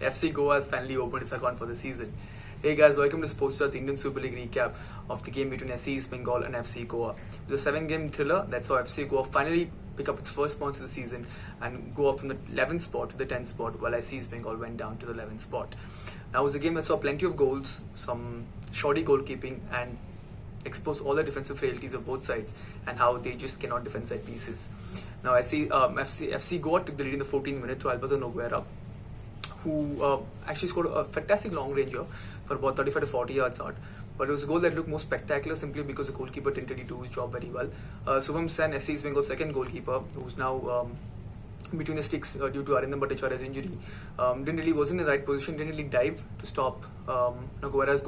FC Goa has finally opened its account for the season. Hey guys, welcome to Sportstar's Indian Super League recap of the game between SC East Bengal and FC Goa. It was a 7-game thriller that saw FC Goa finally pick up its first points of the season and go up from the 11th spot to the 10th spot, while SC East Bengal went down to the 11th spot. Now it was a game that saw plenty of goals, some shoddy goalkeeping, and expose all the defensive frailties of both sides and how they just cannot defend set pieces. Now FC Goa took the lead in the 14th minute through Alberto Nogueira, who actually scored a fantastic long ranger for about 35 to 40 yards out. But it was a goal that looked more spectacular simply because the goalkeeper didn't really do his job very well. Subham Sen, SC East Bengal's second goalkeeper, who's now between the sticks due to Arindam Bhattacharya's injury, wasn't in the right position, didn't really dive to stop Nogueira's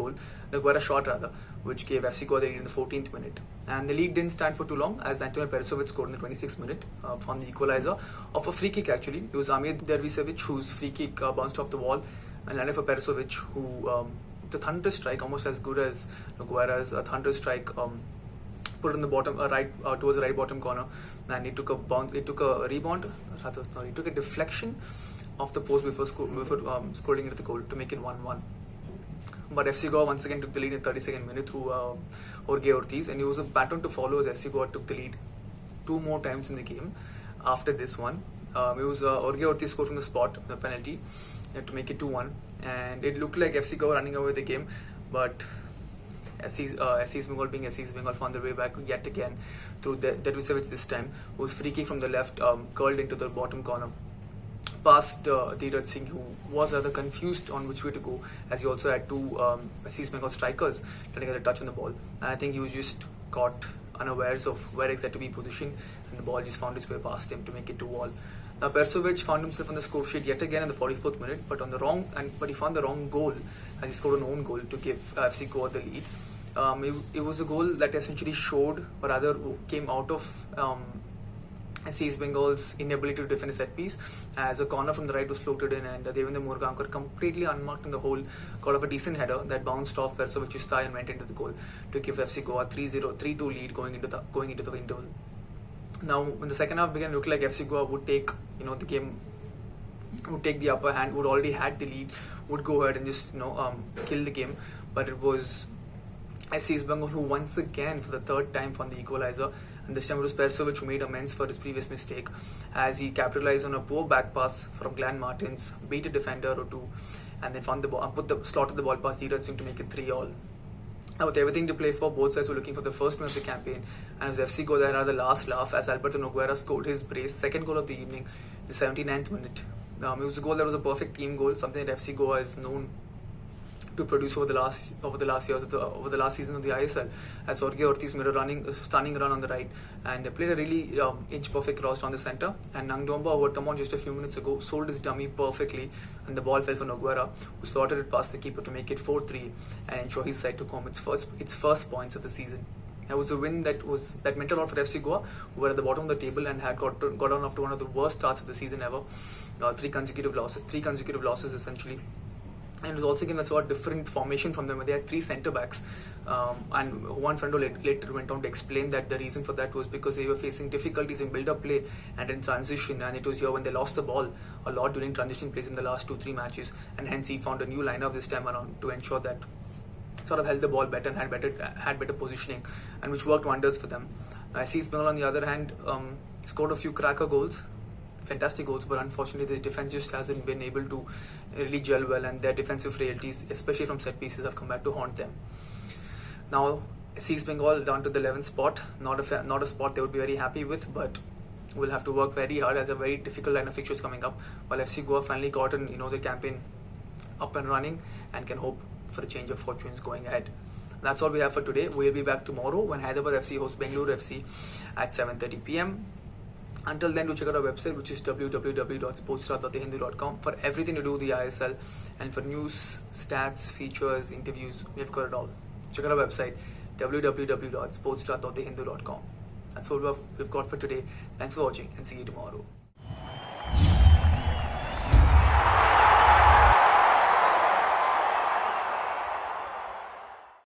shot rather, which gave FC Goa the lead in the 14th minute. And the lead didn't stand for too long as Antonio Perisovic scored in the 26th minute on the equalizer off a free kick actually. It was Amir Dervisevic whose free kick bounced off the wall and landed for Perisovic, who the thunderous strike, almost as good as Nogueira's thunderous strike, put on the bottom towards the right bottom corner, and he took a deflection off the post before scoring into the goal to make it 1-1. But FC Goa once again took the lead in the 32nd minute through Jorge Ortiz, and it was a pattern to follow as FC Goa took the lead two more times in the game after this one. It was Jorge Ortiz scored from the spot, the penalty, to make it 2-1, and it looked like FC Goa running away with the game, but SC East Bengal being SC East Bengal found their way back yet again through Dervisevic this time, whose free kick from the left curled into the bottom corner past Dheeraj Singh, who was rather confused on which way to go, as he also had two SC East Bengal strikers trying to get a touch on the ball, and I think he was just caught unawares of where exactly to be positioned, and the ball just found its way past him to make it 2-2. Now Perisovic found himself on the score sheet yet again in the 44th minute, but he found the wrong goal as he scored an own goal to give FC Goa the lead. It was a goal that essentially showed, or rather came out of SC East Bengal's inability to defend a set piece, as a corner from the right was floated in, and Devendra Murgaonkar, completely unmarked in the hole, got off a decent header that bounced off Perisovic's thigh and went into the goal to give FC Goa 3-2 lead going into the interval. Now, when the second half began, it looked like FC Goa would take the game, would take the upper hand, would already had the lead, would go ahead and just kill the game. But it was SC East Bengal who once again, for the third time, found the equalizer, and this time it was Perisovic who made amends for his previous mistake, as he capitalized on a poor back pass from Glenn Martins, beat a defender or two, and then found the ball, slotted the ball past Dheeraj Singh to make it 3-3. Now, with everything to play for, both sides were looking for the first win of the campaign, and it was FC Goa that had the last laugh as Alberto Nogueira scored his brace second goal of the evening, the 79th minute. It was a goal that was a perfect team goal, something that FC Goa is known to produce over the last season of the ISL, as Jorge Ortiz made a stunning run on the right and played a really inch perfect cross down the centre, and Nangdomba, who had come on just a few minutes ago, sold his dummy perfectly, and the ball fell for Nogueira, who slotted it past the keeper to make it 4-3 and ensure his side took home its first points of the season. It was a win that meant a lot for FC Goa, who were at the bottom of the table and had got on after one of the worst starts of the season ever, three consecutive losses essentially. And it was also a game that saw a different formation from them, where they had three centre-backs, and Juan Fernando later went on to explain that the reason for that was because they were facing difficulties in build-up play and in transition, and it was here when they lost the ball a lot during transition plays in the last 2-3 matches, and hence he found a new lineup this time around to ensure that sort of held the ball better and had better positioning, and which worked wonders for them. SC East Bengal, on the other hand, scored a few cracker goals, fantastic goals, but unfortunately the defense just hasn't been able to really gel well, and their defensive frailties, especially from set pieces, have come back to haunt them. Now SC East Bengal down to the 11th spot, not a spot they would be very happy with, but will have to work very hard as a very difficult line of fixtures coming up, while FC Goa finally gotten the campaign up and running and can hope for a change of fortunes going ahead. That's all we have for today. We'll be back tomorrow when Hyderabad FC hosts Bengaluru FC at 7:30 p.m. Until then, do check out our website, which is www.sportstar.thehindu.com, for everything to do with the ISL, and for news, stats, features, interviews. We've got it all. Check out our website, www.sportstar.thehindu.com. That's all we've got for today. Thanks for watching, and see you tomorrow.